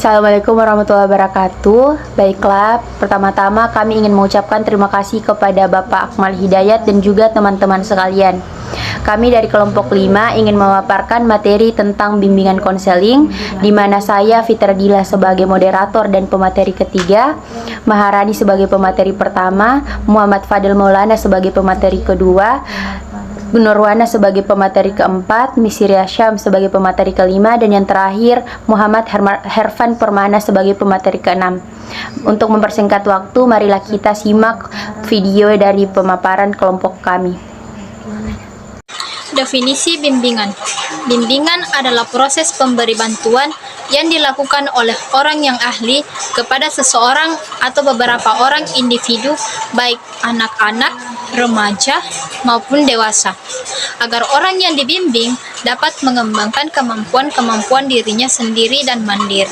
Assalamualaikum warahmatullahi wabarakatuh. Baiklah, pertama-tama kami ingin mengucapkan terima kasih kepada Bapak Akmal Hidayat dan juga teman-teman sekalian. Kami dari kelompok 5 ingin memaparkan materi tentang bimbingan konseling, di mana saya Fitradila sebagai moderator dan pemateri ketiga, Maharani sebagai pemateri pertama, Muhammad Fadil Maulana sebagai pemateri kedua, Nurwana sebagai pemateri keempat, Misiria Syam sebagai pemateri kelima, dan yang terakhir Muhammad Hervan Permana sebagai pemateri keenam. Untuk mempersingkat waktu, marilah kita simak video dari pemaparan kelompok kami. Definisi bimbingan. Bimbingan adalah proses pemberi bantuan yang dilakukan oleh orang yang ahli kepada seseorang atau beberapa orang individu, baik anak-anak, remaja, maupun dewasa, agar orang yang dibimbing dapat mengembangkan kemampuan-kemampuan dirinya sendiri dan mandiri,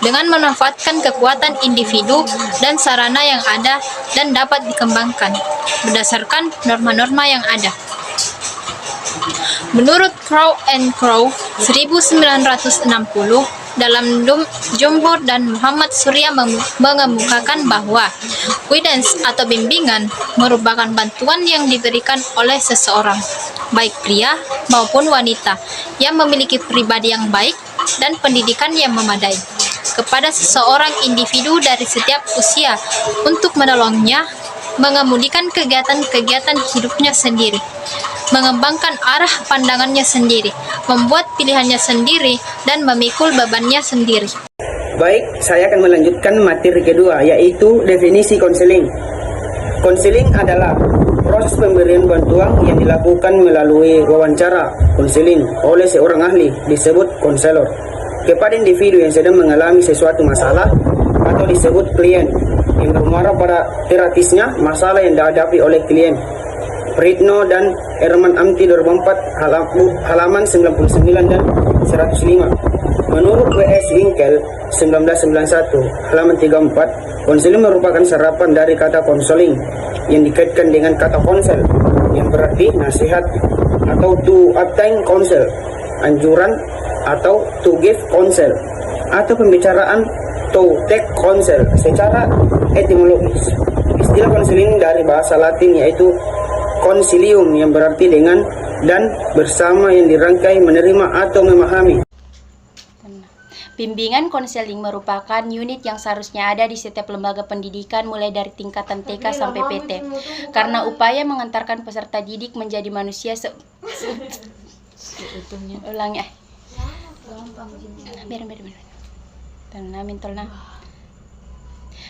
dengan memanfaatkan kekuatan individu dan sarana yang ada dan dapat dikembangkan berdasarkan norma-norma yang ada. Menurut Crow and Crow 1960, dalam Jumhur dan Muhammad Surya mengemukakan bahwa guidance atau bimbingan merupakan bantuan yang diberikan oleh seseorang, baik pria maupun wanita, yang memiliki pribadi yang baik dan pendidikan yang memadai, kepada seseorang individu dari setiap usia untuk menolongnya mengemudikan kegiatan-kegiatan hidupnya sendiri, mengembangkan arah pandangannya sendiri, membuat pilihannya sendiri, dan memikul bebannya sendiri. Baik, saya akan melanjutkan materi kedua, yaitu definisi konseling. Konseling adalah proses pemberian bantuan yang dilakukan melalui wawancara konseling oleh seorang ahli, disebut konselor, kepada individu yang sedang mengalami sesuatu masalah atau disebut klien, yang bermuara pada terapisnya masalah yang dihadapi oleh klien. Pritno dan Herman Amti 2004 halaman 99 dan 105. Menurut W.S. Winkel 1991 halaman 34, konseling merupakan serapan dari kata konseling yang dikaitkan dengan kata konsel yang berarti nasihat, atau to obtain counsel, anjuran, atau to give counsel, atau pembicaraan, to take counsel secara etimologis. Istilah konseling dari bahasa Latin yaitu concilium yang berarti dengan dan bersama, yang dirangkai menerima atau memahami. Bimbingan konseling merupakan unit yang seharusnya ada di setiap lembaga pendidikan mulai dari tingkatan TK sampai PT, karena upaya mengantarkan peserta didik menjadi manusia seutuhnya. Ulangi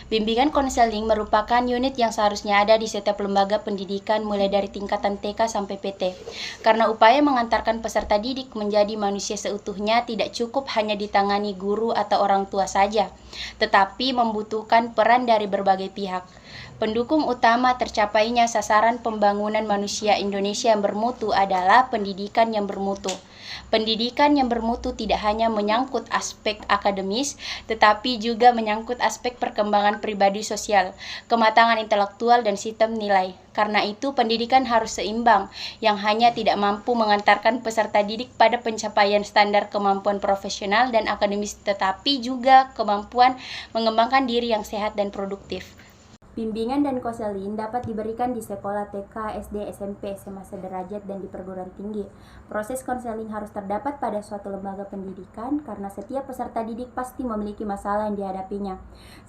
Bimbingan konseling merupakan unit yang seharusnya ada di setiap lembaga pendidikan mulai dari tingkatan TK sampai PT. Karena upaya mengantarkan peserta didik menjadi manusia seutuhnya tidak cukup hanya ditangani guru atau orang tua saja, tetapi membutuhkan peran dari berbagai pihak. Pendukung utama tercapainya sasaran pembangunan manusia Indonesia yang bermutu adalah pendidikan yang bermutu. Pendidikan yang bermutu tidak hanya menyangkut aspek akademis, tetapi juga menyangkut aspek perkembangan pribadi sosial, kematangan intelektual, dan sistem nilai. Karena itu, pendidikan harus seimbang, yang hanya tidak mampu mengantarkan peserta didik pada pencapaian standar kemampuan profesional dan akademis, tetapi juga kemampuan mengembangkan diri yang sehat dan produktif. Bimbingan dan konseling dapat diberikan di sekolah TK, SD, SMP, SMA sederajat, dan di perguruan tinggi. Proses konseling harus terdapat pada suatu lembaga pendidikan karena setiap peserta didik pasti memiliki masalah yang dihadapinya,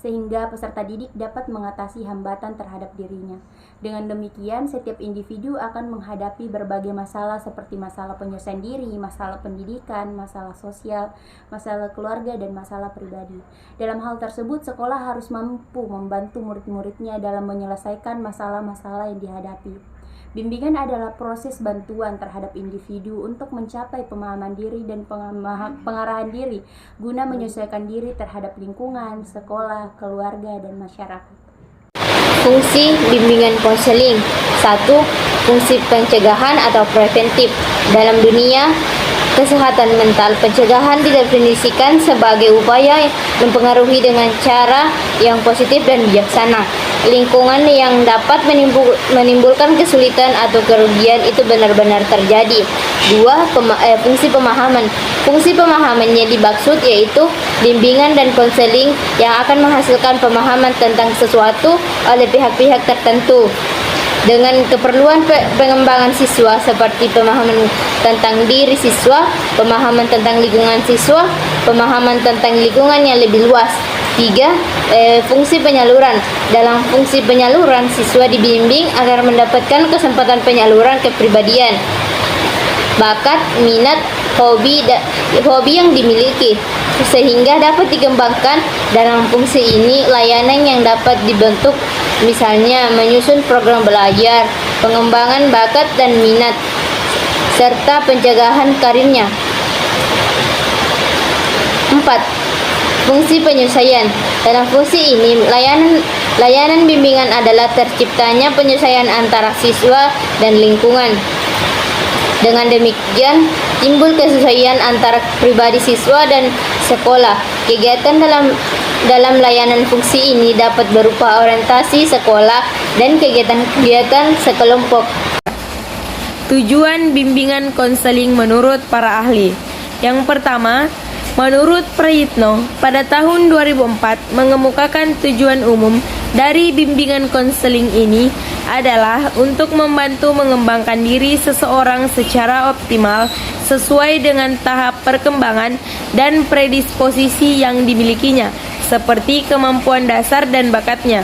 sehingga peserta didik dapat mengatasi hambatan terhadap dirinya. Dengan demikian, setiap individu akan menghadapi berbagai masalah seperti masalah penyelesaian diri, masalah pendidikan, masalah sosial, masalah keluarga, dan masalah pribadi. Dalam hal tersebut, sekolah harus mampu membantu murid-muridnya dalam menyelesaikan masalah-masalah yang dihadapi. Bimbingan adalah proses bantuan terhadap individu untuk mencapai pemahaman diri dan pengarahan diri guna menyesuaikan diri terhadap lingkungan, sekolah, keluarga, dan masyarakat. Fungsi bimbingan konseling. 1. Fungsi pencegahan atau preventif. Dalam dunia Kesehatan mental, pencegahan didefinisikan sebagai upaya mempengaruhi dengan cara yang positif dan bijaksana. Lingkungan yang dapat menimbulkan kesulitan atau kerugian itu benar-benar terjadi. 2. Fungsi pemahaman. Fungsi pemahamannya dimaksud yaitu bimbingan dan konseling yang akan menghasilkan pemahaman tentang sesuatu oleh pihak-pihak tertentu dengan keperluan pengembangan siswa seperti pemahaman tentang diri siswa, pemahaman tentang lingkungan siswa, pemahaman tentang lingkungan yang lebih luas. 3. Fungsi penyaluran. Dalam fungsi penyaluran, siswa dibimbing agar mendapatkan kesempatan penyaluran kepribadian, bakat, minat, hobi yang dimiliki sehingga dapat dikembangkan. Dalam fungsi ini, layanan yang dapat dibentuk misalnya menyusun program belajar, pengembangan bakat dan minat, serta pencegahan karirnya. 4. Fungsi penyelesaian. Dalam fungsi ini, layanan bimbingan adalah terciptanya penyelesaian antara siswa dan lingkungan. Dengan demikian, timbul kesesuaian antara pribadi siswa dan sekolah. Kegiatan dalam layanan fungsi ini dapat berupa orientasi sekolah dan kegiatan-kegiatan sekelompok. Tujuan bimbingan konseling menurut para ahli. Yang pertama, menurut Prayitno, pada tahun 2004 mengemukakan tujuan umum dari bimbingan konseling ini adalah untuk membantu mengembangkan diri seseorang secara optimal sesuai dengan tahap perkembangan dan predisposisi yang dimilikinya, seperti kemampuan dasar dan bakatnya,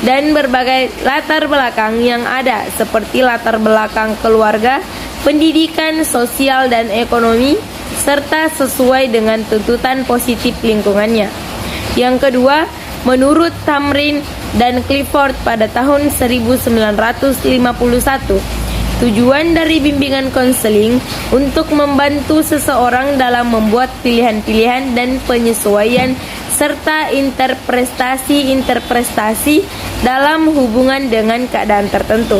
dan berbagai latar belakang yang ada, seperti latar belakang keluarga, pendidikan, sosial, dan ekonomi, serta sesuai dengan tuntutan positif lingkungannya. Yang kedua, menurut Tamrin dan Clifford pada tahun 1951, tujuan dari bimbingan konseling untuk membantu seseorang dalam membuat pilihan-pilihan dan penyesuaian serta interpretasi dalam hubungan dengan keadaan tertentu.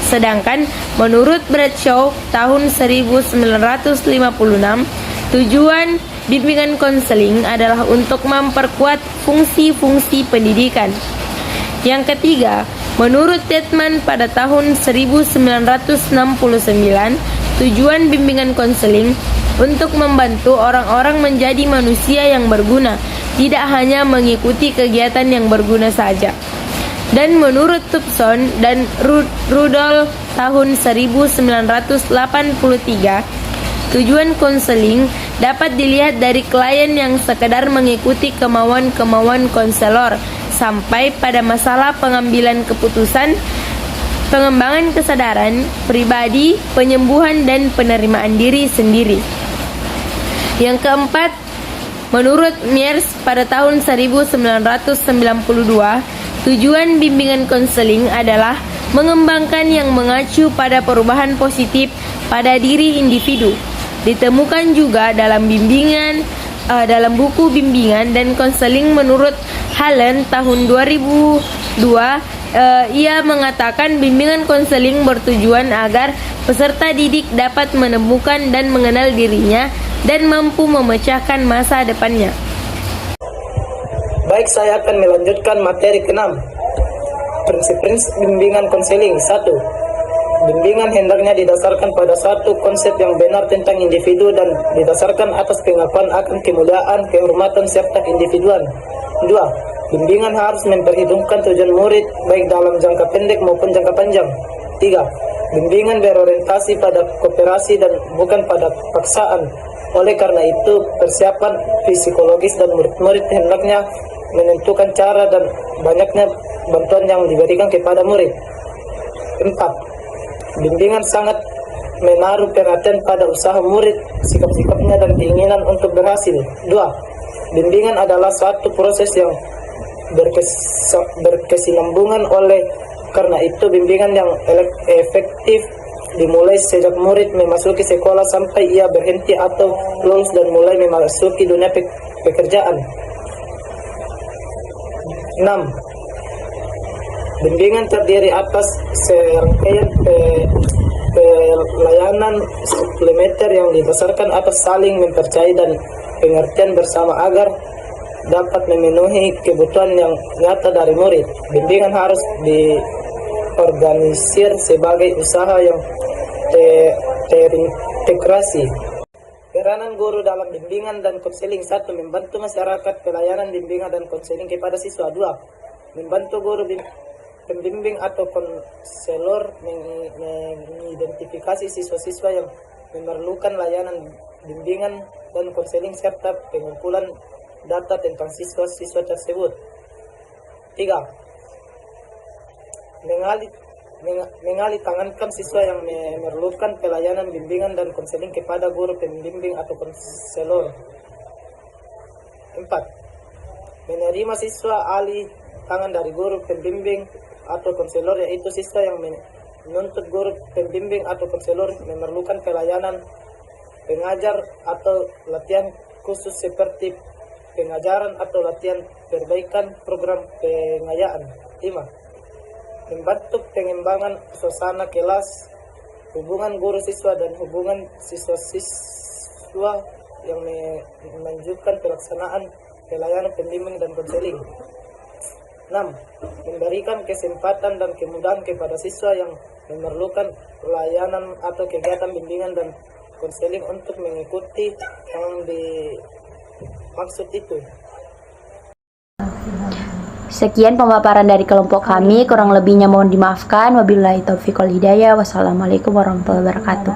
Sedangkan menurut Bradshaw tahun 1956, tujuan bimbingan konseling adalah untuk memperkuat fungsi-fungsi pendidikan. Yang ketiga, menurut Detman pada tahun 1969, tujuan bimbingan konseling untuk membantu orang-orang menjadi manusia yang berguna, tidak hanya mengikuti kegiatan yang berguna saja. Dan menurut Thompson dan Rudolph tahun 1983, tujuan konseling dapat dilihat dari klien yang sekedar mengikuti kemauan-kemauan konselor sampai pada masalah pengambilan keputusan, pengembangan kesadaran pribadi, penyembuhan dan penerimaan diri sendiri. Yang keempat, menurut Mears pada tahun 1992, tujuan bimbingan konseling adalah mengembangkan yang mengacu pada perubahan positif pada diri individu. Ditemukan juga dalam buku bimbingan dan konseling menurut Hallen tahun 2002. Ia mengatakan bimbingan konseling bertujuan agar peserta didik dapat menemukan dan mengenal dirinya dan mampu memecahkan masa depannya. Baik, saya akan melanjutkan materi ke-6. Prinsip-prinsip bimbingan konseling. 1. Bimbingan hendaknya didasarkan pada satu konsep yang benar tentang individu dan didasarkan atas pengakuan akan kemuliaan, kehormatan, serta individuan. 2. Bimbingan harus memperhitungkan tujuan murid baik dalam jangka pendek maupun jangka panjang. 3. Bimbingan berorientasi pada kooperasi dan bukan pada paksaan. Oleh karena itu, persiapan psikologis dan murid-murid hendaknya menentukan cara dan banyaknya bantuan yang diberikan kepada murid. 4. Bimbingan sangat menaruh perhatian pada usaha murid, sikap-sikapnya dan keinginan untuk berhasil. 2. Bimbingan adalah suatu proses yang berkesinambungan, oleh karena itu bimbingan yang efektif dimulai sejak murid memasuki sekolah sampai ia berhenti atau lulus dan mulai memasuki dunia pekerjaan. 6. Bimbingan terdiri atas serangkaian pelayanan suplementer yang didasarkan atas saling mempercayai dan pengertian bersama agar dapat memenuhi kebutuhan yang nyata dari murid. Bimbingan harus diorganisir sebagai usaha yang terintegrasi. Peranan guru dalam bimbingan dan konseling: 1. Membantu masyarakat pelayanan bimbingan dan konseling kepada siswa. 2. Membantu guru pembimbing atau konselor mengidentifikasi siswa-siswa yang memerlukan layanan bimbingan dan konseling serta pengumpulan data tentang siswa-siswa tersebut. 3. Mengalih tangankan siswa yang memerlukan pelayanan bimbingan dan konseling kepada guru pembimbing atau konselor. 4. Menerima siswa alih tangan dari guru pembimbing atau konselor, yaitu siswa yang menuntut guru pembimbing atau konselor memerlukan pelayanan pengajar atau latihan khusus seperti pengajaran atau latihan perbaikan program pengayaan. 5. Membantu pengembangan suasana kelas, hubungan guru-siswa dan hubungan siswa-siswa yang menunjukkan pelaksanaan pelayanan pembimbing dan konseling. 6. Memberikan kesempatan dan kemudahan kepada siswa yang memerlukan pelayanan atau kegiatan bimbingan dan konseling untuk mengikuti yang dimaksud itu. Sekian pemaparan dari kelompok kami, kurang lebihnya mohon dimaafkan. Wabillahi taufiq wal hidayah. Wassalamualaikum warahmatullahi wabarakatuh.